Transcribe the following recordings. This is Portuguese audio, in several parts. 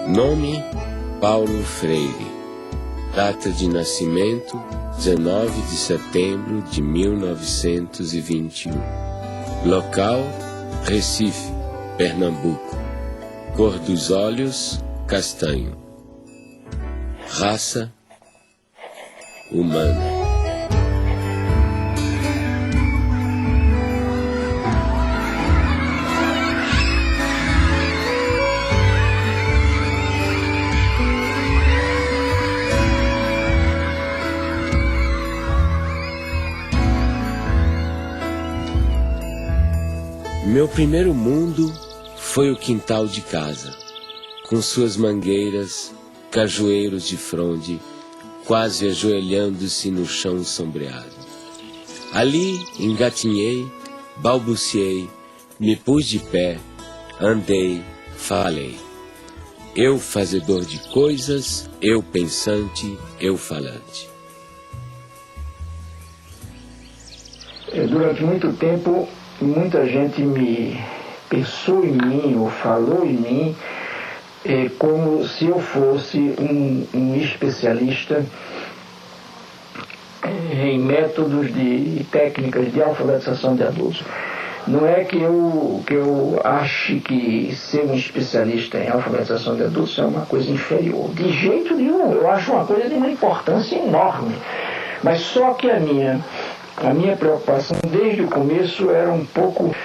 Nome: Paulo Freire. Data de nascimento: 19 de setembro de 1921. Local: Recife, Pernambuco. Cor dos olhos: castanho. Raça: humana. Meu primeiro mundo foi o quintal de casa, com suas mangueiras, cajueiros de fronde, quase ajoelhando-se no chão sombreado. Ali engatinhei, balbuciei, me pus de pé, andei, falei. Eu fazedor de coisas, eu pensante, eu falante. Durante muito tempo, muita gente me pensou em mim ou falou em mim como se eu fosse um especialista em métodos e técnicas de alfabetização de adultos. Não é que eu ache que ser um especialista em alfabetização de adultos é uma coisa inferior. De jeito nenhum, eu acho uma coisa de uma importância enorme. Mas só que a minha preocupação desde o começo era um pouco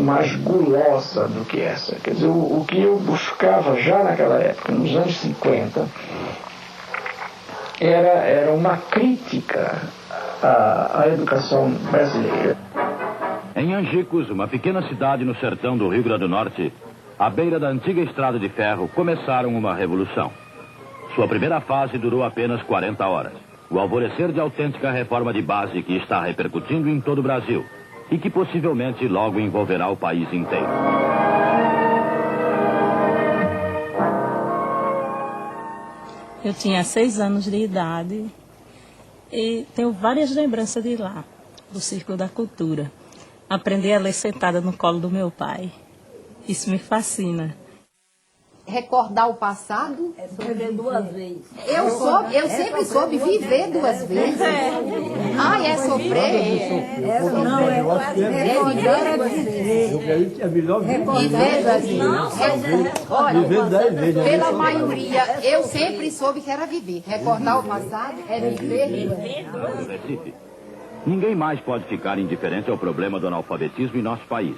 mais gulosa do que essa. Quer dizer, o que eu buscava já naquela época, nos anos 50, era uma crítica à educação brasileira. Em Angicos, uma pequena cidade no sertão do Rio Grande do Norte, à beira da antiga estrada de ferro, começaram uma revolução. Sua primeira fase durou apenas 40 horas. O alvorecer de autêntica reforma de base que está repercutindo em todo o Brasil e que possivelmente logo envolverá o país inteiro. Eu tinha 6 anos de idade e tenho várias lembranças de lá, do Círculo da Cultura. Aprendi a ler sentada no colo do meu pai. Isso me fascina. Recordar o passado é viver 2 vezes. Eu sempre soube viver 2 vezes. Ai, é sofrer. Não, é recordar 2 vezes. Viver 2 vezes. Olha, pela maioria, eu sempre soube que era viver. Recordar o passado é viver 2 vezes. Ninguém mais pode ficar indiferente ao problema do analfabetismo em nosso país.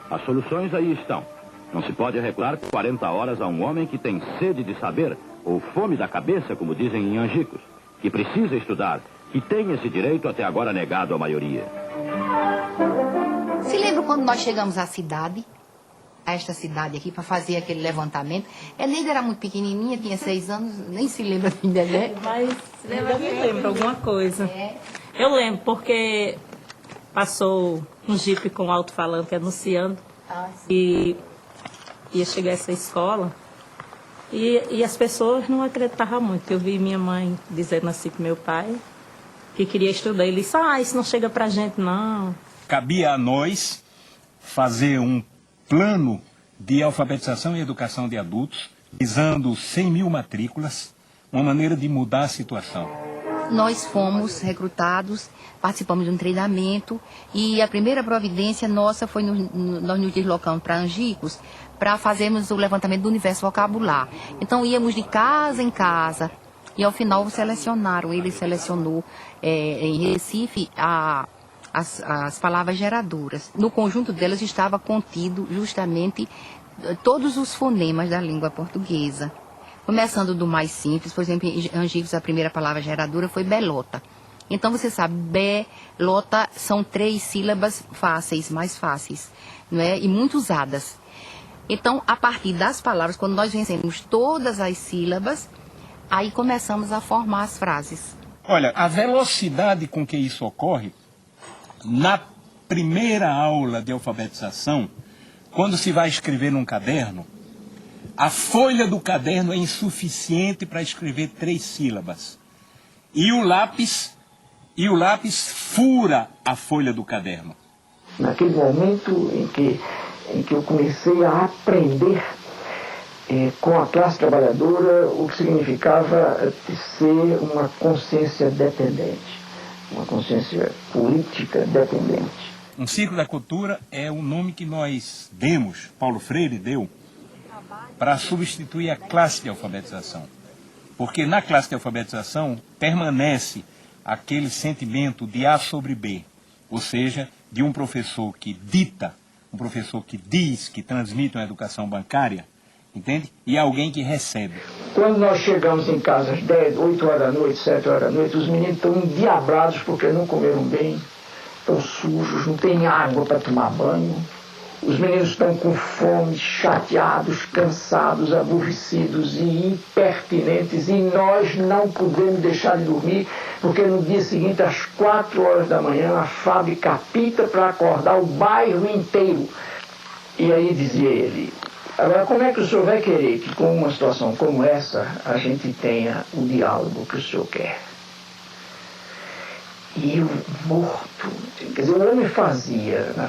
As soluções aí estão. Não se pode arreglar 40 horas a um homem que tem sede de saber, ou fome da cabeça, como dizem em Angicos, que precisa estudar, que tem esse direito até agora negado à maioria. Se lembra quando nós chegamos à cidade, a esta cidade aqui, para fazer aquele levantamento? Neida era muito pequenininha, tinha 6 anos, nem se lembra de Dedé. Mas eu me lembro alguma coisa. Eu lembro, porque passou um jipe com alto-falante anunciando e ia chegar a essa escola e as pessoas não acreditavam muito. Eu vi minha mãe dizendo assim para meu pai que queria estudar. Ele disse, isso não chega pra gente não. Cabia a nós fazer um plano de alfabetização e educação de adultos, visando 100.000 matrículas, uma maneira de mudar a situação. Nós fomos recrutados, participamos de um treinamento e a primeira providência nossa foi nós nos deslocamos para Angicos para fazermos o levantamento do universo vocabular. Então íamos de casa em casa e ao final selecionaram, ele selecionou em Recife as palavras geradoras. No conjunto delas estava contido justamente todos os fonemas da língua portuguesa. Começando do mais simples, por exemplo, em Angicos a primeira palavra geradora foi belota. Então você sabe, belota são 3 sílabas fáceis, mais fáceis, não é? E muito usadas. Então, a partir das palavras, quando nós vencemos todas as sílabas, aí começamos a formar as frases. Olha, a velocidade com que isso ocorre, na primeira aula de alfabetização, quando se vai escrever num caderno, a folha do caderno é insuficiente para escrever 3 sílabas. E o lápis fura a folha do caderno. Naquele momento em que eu comecei a aprender com a classe trabalhadora, o que significava ser uma consciência dependente, uma consciência política dependente. Um círculo da cultura é o nome que nós demos, Paulo Freire deu, para substituir a classe de alfabetização. Porque na classe de alfabetização permanece aquele sentimento de A sobre B, ou seja, de um professor que dita, um professor que diz, que transmite uma educação bancária, entende? E alguém que recebe. Quando nós chegamos em casa às 10, 8 horas da noite, 7 horas da noite, os meninos estão endiabrados porque não comeram bem, estão sujos, não tem água para tomar banho. Os meninos estão com fome, chateados, cansados, aborrecidos e impertinentes, e nós não podemos deixar de dormir, porque no dia seguinte, às 4 horas da manhã, a fábrica apita para acordar o bairro inteiro. E aí dizia ele: agora, como é que o senhor vai querer que com uma situação como essa a gente tenha o diálogo que o senhor quer? E eu morto, quer dizer, o homem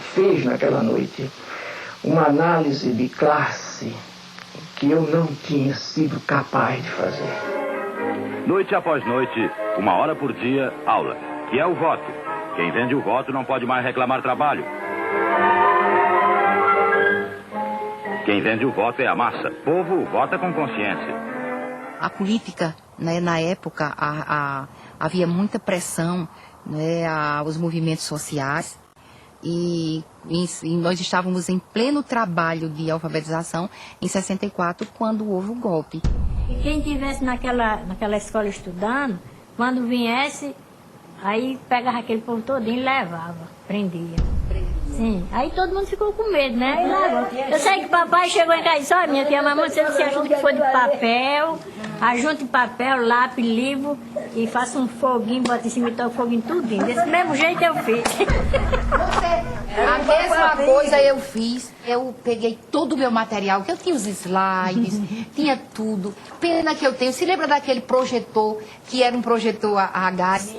fez naquela noite uma análise de classe que eu não tinha sido capaz de fazer. Noite após noite, 1 hora por dia, aula, que é o voto. Quem vende o voto não pode mais reclamar trabalho. Quem vende o voto é a massa. O povo vota com consciência. A política, né, na época, havia muita pressão, né, aos movimentos sociais, e nós estávamos em pleno trabalho de alfabetização em 64, quando houve o golpe. E quem estivesse naquela escola estudando, quando viesse, aí pegava aquele povo todinho e levava, prendia. Sim, aí todo mundo ficou com medo, né? Eu sei que papai chegou em casa e disse: olha, minha tia, mamãe, você se ajuda que for de papel, ajunte papel, lápis, livro, e faça um foguinho, bota em cima e toca o foguinho tudinho. Desse mesmo jeito eu fiz. A mesma coisa eu fiz. Eu peguei todo o meu material, que eu tinha os slides, tinha tudo. Pena que eu tenho. Se lembra daquele projetor, que era um projetor a gás,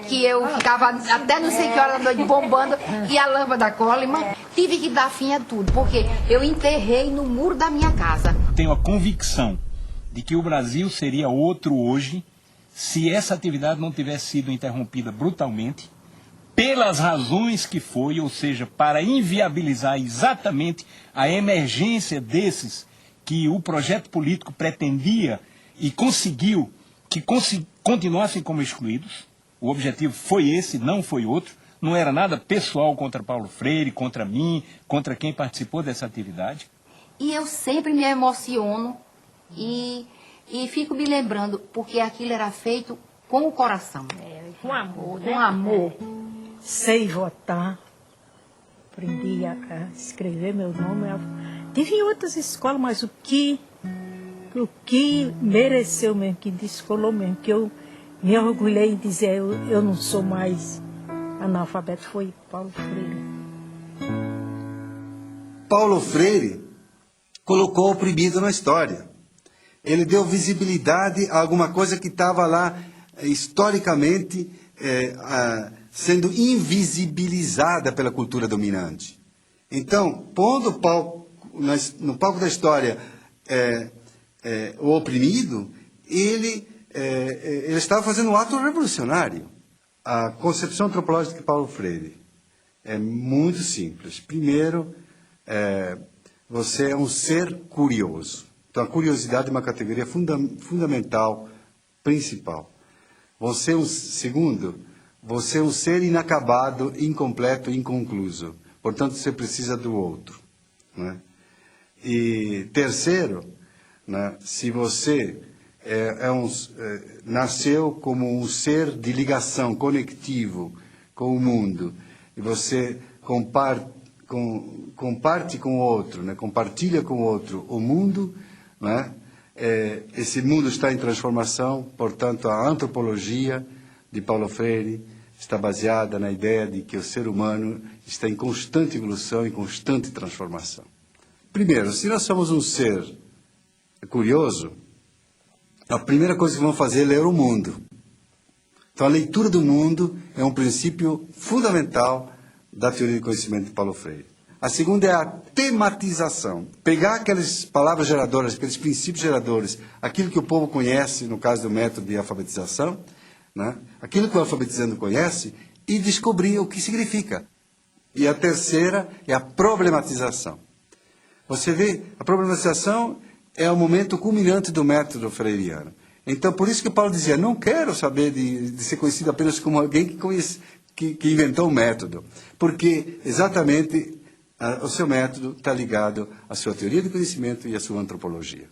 que eu ficava até não sei que hora da noite bombando, e a lâmpada Coleman? Tive que dar fim a tudo, porque eu enterrei no muro da minha casa. Tenho a convicção de que o Brasil seria outro hoje se essa atividade não tivesse sido interrompida brutalmente, pelas razões que foi, ou seja, para inviabilizar exatamente a emergência desses que o projeto político pretendia e conseguiu que continuassem como excluídos. O objetivo foi esse, não foi outro. Não era nada pessoal contra Paulo Freire, contra mim, contra quem participou dessa atividade. E eu sempre me emociono e fico me lembrando, porque aquilo era feito com o coração. Com amor, né? Com amor. Sei votar, aprendi a escrever meu nome. Tive em outras escolas, mas o que mereceu mesmo, que descolou mesmo, que eu me orgulhei em dizer eu não sou mais analfabeto, foi Paulo Freire. Paulo Freire colocou o oprimido na história. Ele deu visibilidade a alguma coisa que estava lá historicamente sendo invisibilizada pela cultura dominante. Então, pondo no palco da história o oprimido, ele estava fazendo um ato revolucionário. A concepção antropológica de Paulo Freire é muito simples. Primeiro, você é um ser curioso. Então, a curiosidade é uma categoria fundamental, principal. Segundo, você é um ser inacabado, incompleto, inconcluso. Portanto, você precisa do outro. Né? E terceiro, né, se você nasceu como um ser de ligação, conectivo com o mundo, e você comparte com o outro, né, compartilha com o outro o mundo, né, esse mundo está em transformação. Portanto, a antropologia de Paulo Freire está baseada na ideia de que o ser humano está em constante evolução e constante transformação. Primeiro, se nós somos um ser curioso, a primeira coisa que vamos fazer é ler o mundo. Então, a leitura do mundo é um princípio fundamental da teoria de conhecimento de Paulo Freire. A segunda é a tematização. Pegar aquelas palavras geradoras, aqueles princípios geradores, aquilo que o povo conhece, no caso do método de alfabetização, né? Aquilo que o alfabetizando conhece, e descobrir o que significa. E a terceira é a problematização. Você vê, a problematização é o momento culminante do método freiriano. Então, por isso que Paulo dizia, não quero saber de ser conhecido apenas como alguém que inventou o método. Porque, exatamente, o seu método está ligado à sua teoria do conhecimento e à sua antropologia.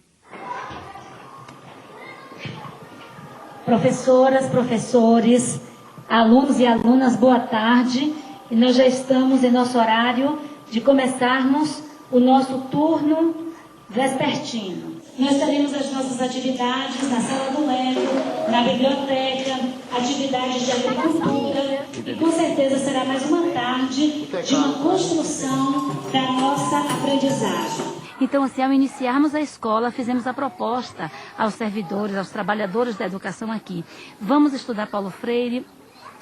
Professoras, professores, alunos e alunas, boa tarde. E nós já estamos em nosso horário de começarmos o nosso turno vespertino. Nós teremos as nossas atividades na sala do Lego, na biblioteca, atividades de agricultura, e com certeza será mais uma tarde de uma construção da nossa aprendizagem. Então, assim, ao iniciarmos a escola, fizemos a proposta aos servidores, aos trabalhadores da educação aqui. Vamos estudar Paulo Freire,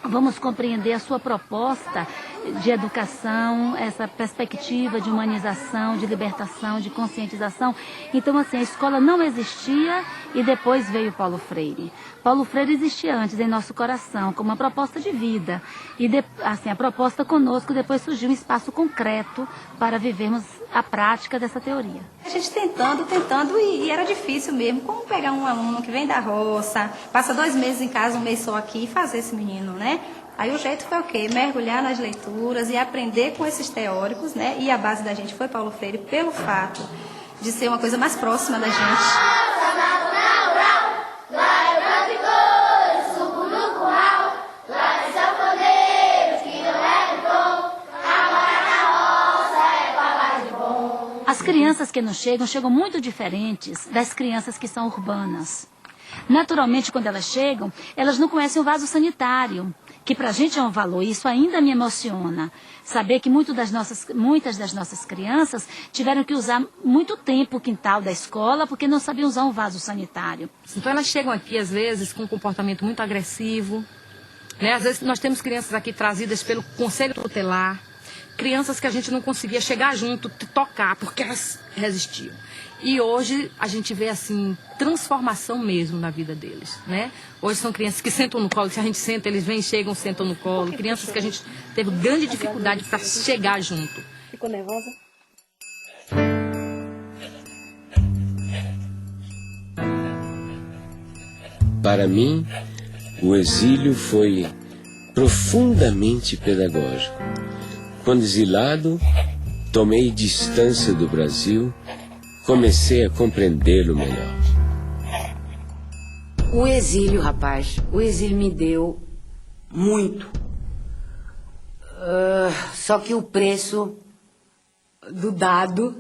vamos compreender a sua proposta de educação, essa perspectiva de humanização, de libertação, de conscientização. Então, assim, a escola não existia e depois veio Paulo Freire. Paulo Freire existia antes em nosso coração, como uma proposta de vida. E, assim, a proposta conosco, depois surgiu um espaço concreto para vivermos a prática dessa teoria. A gente tentando, e era difícil mesmo. Como pegar um aluno que vem da roça, passa 2 meses em casa, 1 mês só aqui, e fazer esse menino, né? Aí o jeito foi o quê? Mergulhar nas leituras e aprender com esses teóricos, né? E a base da gente foi Paulo Freire pelo fato de ser uma coisa mais próxima da gente. As crianças que nos chegam muito diferentes das crianças que são urbanas. Naturalmente, quando elas chegam, elas não conhecem o vaso sanitário, que para a gente é um valor, e isso ainda me emociona. Saber que muitas das nossas crianças tiveram que usar muito tempo o quintal da escola porque não sabiam usar um vaso sanitário. Então elas chegam aqui, às vezes, com um comportamento muito agressivo, né? Às vezes nós temos crianças aqui trazidas pelo Conselho Tutelar, crianças que a gente não conseguia chegar junto, tocar, porque elas resistiam. E hoje a gente vê, assim, transformação mesmo na vida deles, né? Hoje são crianças que sentam no colo, se a gente senta, eles vêm, chegam, sentam no colo. Crianças que a gente teve grande dificuldade para chegar junto. Ficou nervosa? Para mim, o exílio foi profundamente pedagógico. Quando exilado, tomei distância do Brasil, comecei a compreendê-lo melhor. O exílio, rapaz, o exílio me deu muito. Só que o preço do dado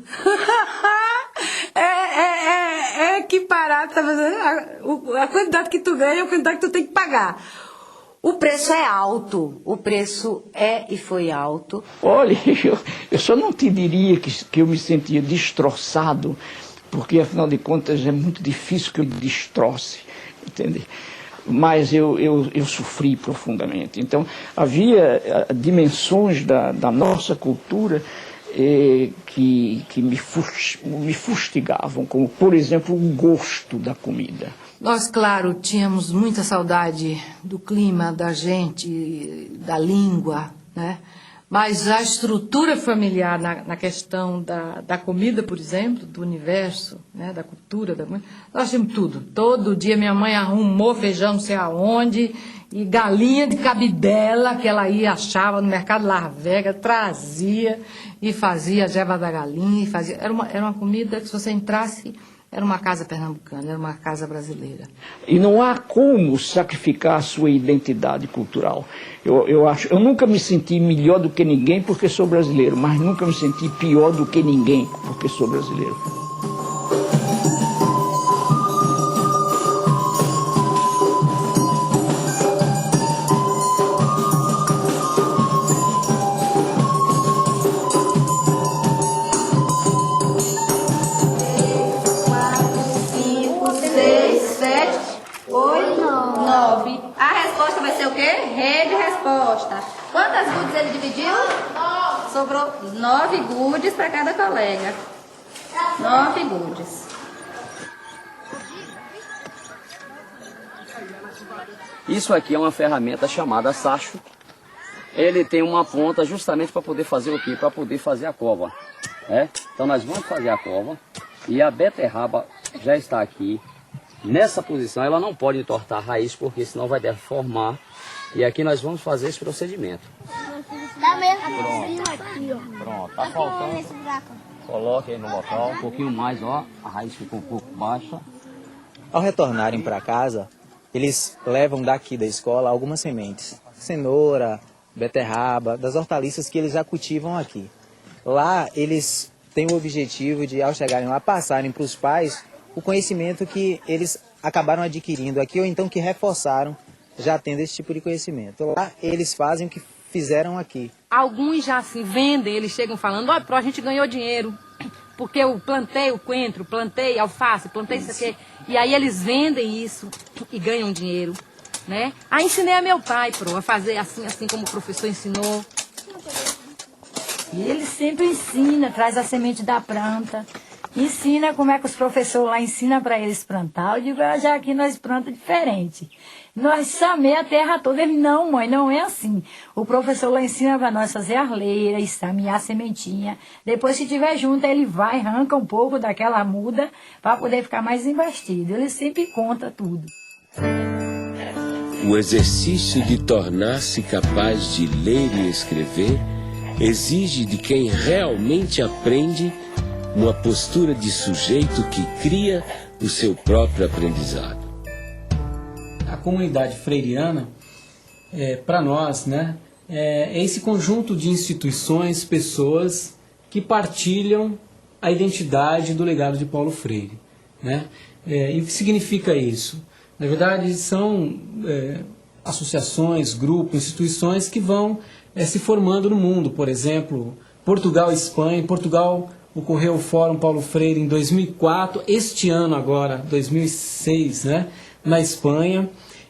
é equiparado, tá fazendo? A quantidade que tu ganha é a quantidade que tu tem que pagar. O preço é alto, o preço é e foi alto. Olha, eu só não te diria que eu me sentia destroçado, porque afinal de contas é muito difícil que eu me destroce, entende? Mas eu sofri profundamente. Então havia dimensões da nossa cultura que me fustigavam, como por exemplo o gosto da comida. Nós, claro, tínhamos muita saudade do clima, da gente, da língua, né? Mas a estrutura familiar na questão da comida, por exemplo, do universo, né? Da cultura, nós tínhamos tudo. Todo dia minha mãe arrumou feijão não sei aonde, e galinha de cabidela, que ela ia, achava no mercado Las Vegas, trazia e fazia a jeba da galinha. Era uma comida que se você entrasse... Era uma casa pernambucana, era uma casa brasileira. E não há como sacrificar a sua identidade cultural. Eu nunca me senti melhor do que ninguém porque sou brasileiro, mas nunca me senti pior do que ninguém porque sou brasileiro. A resposta vai ser o quê? Rede resposta. Quantas gudes ele dividiu? 9. sobrou 9 goodies para cada colega. 9 goodies. Isso aqui é uma ferramenta chamada sacho. Ele tem uma ponta justamente para poder fazer o quê? Para poder fazer a cova. Então nós vamos fazer a cova e a beterraba já está aqui. Nessa posição ela não pode entortar a raiz porque senão vai deformar. E aqui nós vamos fazer esse procedimento. Pronto, tá faltando. Coloque aí no local, um pouquinho mais, ó. A raiz ficou um pouco baixa. Ao retornarem para casa, eles levam daqui da escola algumas sementes. Cenoura, beterraba, das hortaliças que eles já cultivam aqui. Lá eles têm o objetivo de, ao chegarem lá, passarem para os pais o conhecimento que eles acabaram adquirindo aqui ou então que reforçaram já tendo esse tipo de conhecimento. Lá eles fazem o que fizeram aqui. Alguns já assim vendem, eles chegam falando, olha, a gente ganhou dinheiro, porque eu plantei o coentro, plantei alface, plantei isso aqui. E aí eles vendem isso e ganham dinheiro, né? Aí ensinei a meu pai, a fazer assim como o professor ensinou. E ele sempre ensina, traz a semente da planta, ensina como é que os professores lá ensinam para eles plantar. Eu digo, já aqui nós plantamos diferente. Nós samei a terra toda. Ele, não, mãe, não é assim. O professor lá ensina para nós fazer arleira, samear a sementinha. Depois, se tiver junto, ele vai, arranca um pouco daquela muda para poder ficar mais investido. Ele sempre conta tudo. O exercício de tornar-se capaz de ler e escrever exige de quem realmente aprende uma postura de sujeito que cria o seu próprio aprendizado. A comunidade freiriana, para nós, né, é esse conjunto de instituições, pessoas que partilham a identidade do legado de Paulo Freire, né? E o que significa isso? Na verdade, são associações, grupos, instituições que vão se formando no mundo. Por exemplo, Portugal e Espanha. Em Portugal ocorreu o Fórum Paulo Freire em 2004, este ano agora, 2006, né, na Espanha.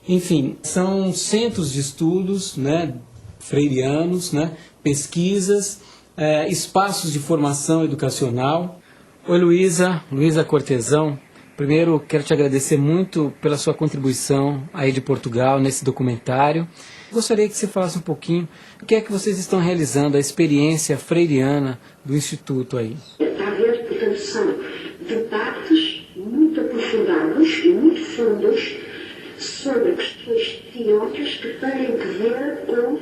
Enfim, são centros de estudos, né, freirianos, né, pesquisas, espaços de formação educacional. Oi, Luísa Cortesão. Primeiro, quero te agradecer muito pela sua contribuição aí de Portugal nesse documentário. Gostaria que você falasse um pouquinho o que é que vocês estão realizando, a experiência freiriana do Instituto aí. Está a ver, portanto, são debates muito aprofundados e muito fundos sobre questões teóricas que têm que ver com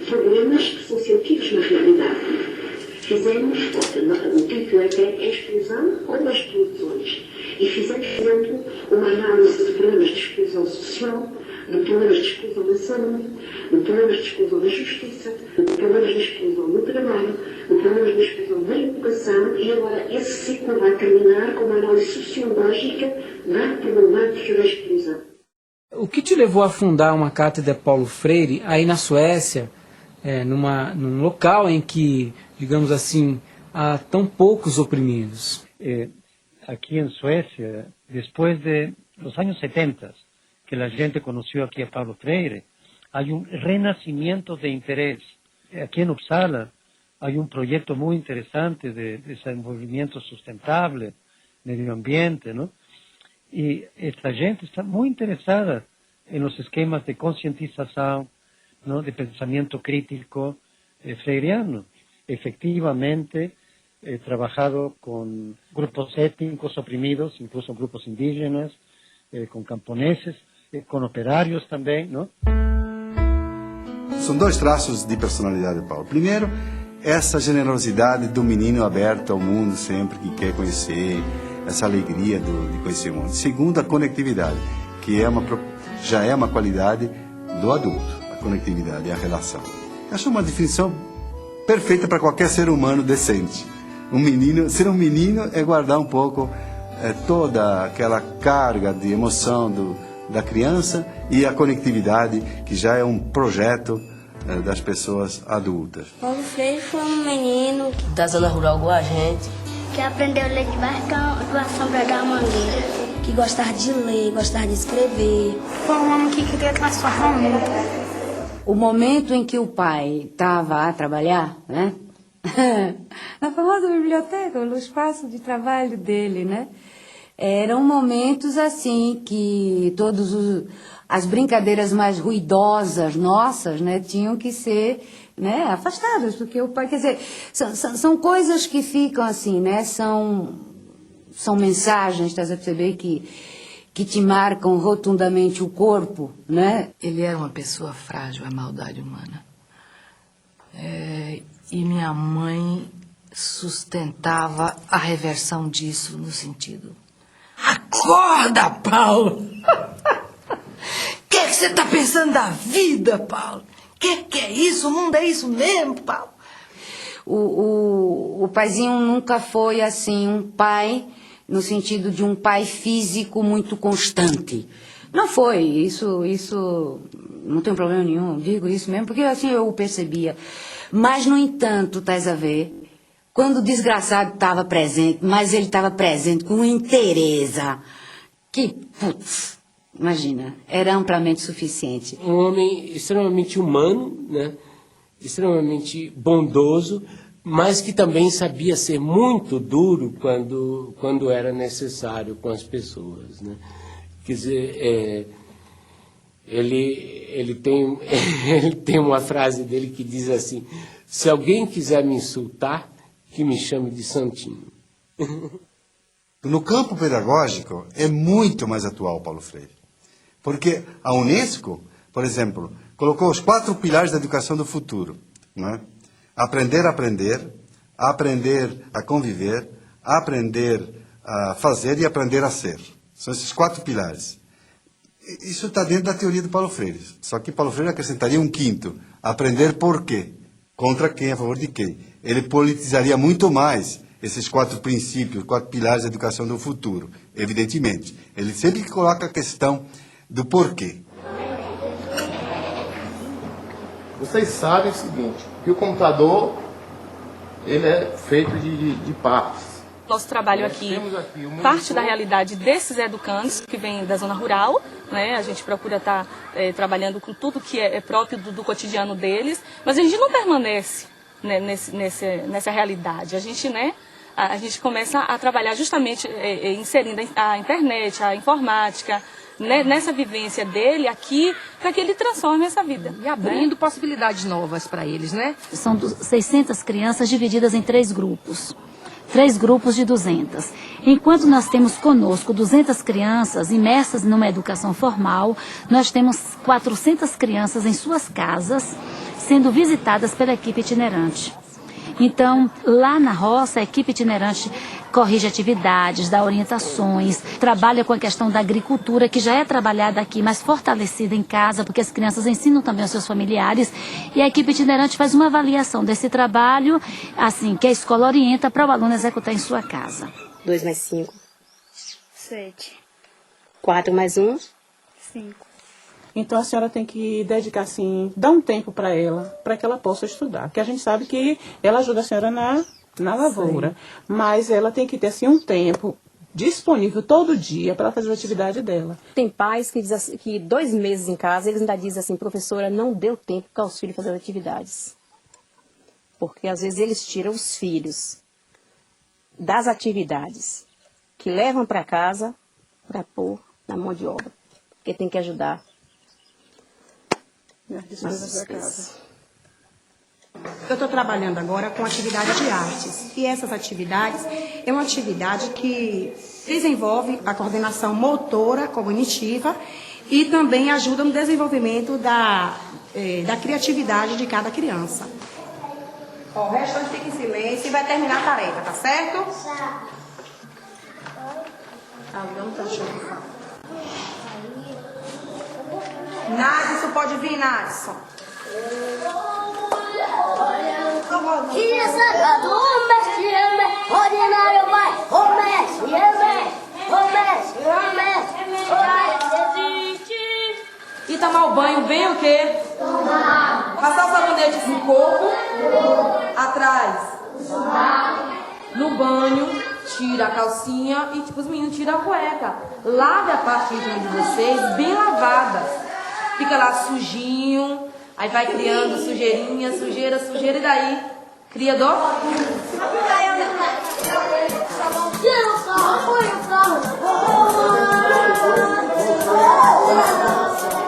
problemas que são sentidos na realidade. Fizemos, o título é exclusão ou exclusões, e fizemos, por exemplo, uma análise de problemas de exclusão social, de problemas de exclusão da saúde, de problemas de exclusão da justiça, de problemas de exclusão do trabalho, de problemas de exclusão da educação, e agora esse ciclo vai terminar com uma análise sociológica da problemática da exclusão. O que te levou a fundar uma cátedra Paulo Freire aí na Suécia, num local em que, digamos assim, há tão poucos oprimidos? Aqui em Suécia, depois dos anos 70, que a gente conheceu aqui a Paulo Freire, há renascimento de interesse. Aqui em Uppsala, há projeto muito interessante de desenvolvimento sustentável, meio ambiente, não? E esta gente está muito interessada nos esquemas de conscientização, não, de pensamento crítico freiriano. Efectivamente, he trabajado con grupos étnicos oprimidos, incluso grupos indígenas, con camponeses, con operários também, não? São dois traços de personalidade de Paulo. Primeiro, essa generosidade do menino aberto ao mundo sempre que quer conhecer, essa alegria de conhecer o mundo. Segundo, a conectividade, que já é uma qualidade do adulto, a conectividade e a relação. Acho uma definição perfeita para qualquer ser humano decente. Ser um menino é guardar um pouco toda aquela carga de emoção da criança e a conectividade, que já é um projeto das pessoas adultas. Paulo Freire foi um menino da zona rural igual a gente, que aprendeu a ler debaixo da sombra da mangueira, que gostava de ler, gostava de escrever. Foi um homem que queria transformar o mundo. O momento em que o pai estava a trabalhar, né? Na famosa biblioteca, no espaço de trabalho dele, né? Eram momentos assim que as brincadeiras mais ruidosas nossas, né, tinham que ser, né, afastadas, porque o pai, quer dizer, são coisas que ficam assim, né? São mensagens, estás a perceber, que te marcam rotundamente o corpo, né? Ele era uma pessoa frágil à maldade humana. E minha mãe sustentava a reversão disso no sentido: acorda, Paulo! O que você está pensando da vida, Paulo? Que é isso? O mundo é isso mesmo, Paulo? O paizinho nunca foi assim um pai no sentido de um pai físico muito constante. Não foi, isso não tem problema nenhum, digo isso mesmo, porque assim eu o percebia. Mas, no entanto, estás a ver, quando o desgraçado estava presente, mas ele estava presente com inteireza, que, putz, imagina, era amplamente suficiente. Um homem extremamente humano, né? Extremamente bondoso, mas que também sabia ser muito duro quando era necessário com as pessoas, né? Quer dizer, ele tem uma frase dele que diz assim: se alguém quiser me insultar, que me chame de santinho. No campo pedagógico é muito mais atual Paulo Freire, porque a Unesco, por exemplo, colocou os 4 pilares da educação do futuro, não é? Aprender a conviver, aprender a fazer e aprender a ser. São esses 4 pilares. Isso está dentro da teoria do Paulo Freire. Só que Paulo Freire acrescentaria um 5º, aprender por quê, contra quem, a favor de quem. Ele politizaria muito mais esses 4 princípios, 4 pilares da educação do futuro, evidentemente. Ele sempre coloca a questão do porquê. Vocês sabem o seguinte, que o computador ele é feito de partes. Nosso trabalho aqui parte da realidade desses educandos que vêm da zona rural, né? A gente procura estar trabalhando com tudo que é próprio do cotidiano deles, mas a gente não permanece, né, nessa realidade. A gente, né, a gente começa a trabalhar justamente inserindo a internet, a informática, né, nessa vivência dele aqui, para que ele transforme essa vida. E abrindo possibilidades novas para eles, né? São 600 crianças divididas em 3 grupos. 3 grupos de 200. Enquanto nós temos conosco 200 crianças imersas numa educação formal, nós temos 400 crianças em suas casas, sendo visitadas pela equipe itinerante. Então, lá na roça, a equipe itinerante corrige atividades, dá orientações, trabalha com a questão da agricultura, que já é trabalhada aqui, mas fortalecida em casa, porque as crianças ensinam também aos seus familiares, e a equipe itinerante faz uma avaliação desse trabalho, assim, que a escola orienta para o aluno executar em sua casa. 2 mais 5. 7. 4 mais 1. 5. Então a senhora tem que dedicar, assim, dar um tempo para ela, para que ela possa estudar. Porque a gente sabe que ela ajuda a senhora na lavoura, sim, mas ela tem que ter, assim, um tempo disponível todo dia para fazer a atividade dela. Tem pais que dizem assim, que 2 meses em casa, eles ainda dizem assim: professora, não deu tempo para os filhos fazer atividades. Porque às vezes eles tiram os filhos das atividades que levam para casa para pôr na mão de obra. Porque tem que ajudar nas despesas da casa. Eu estou trabalhando agora com atividade de artes. E essas atividades é uma atividade que desenvolve a coordenação motora, cognitiva e também ajuda no desenvolvimento da criatividade de cada criança. O restante fica em silêncio e vai terminar a tarefa, tá certo? Não tá achando. Nadson, pode vir, Nadson. Ordinário vai, E tomar o banho bem o quê? Passar o sabonete no corpo, atrás. No banho, tira a calcinha e tipo os meninos tiram a cueca. Lave a parte íntima de vocês bem lavada. Fica lá sujinho, Aí vai criando sujeirinha, sujeira, sujeira, e daí cria dor.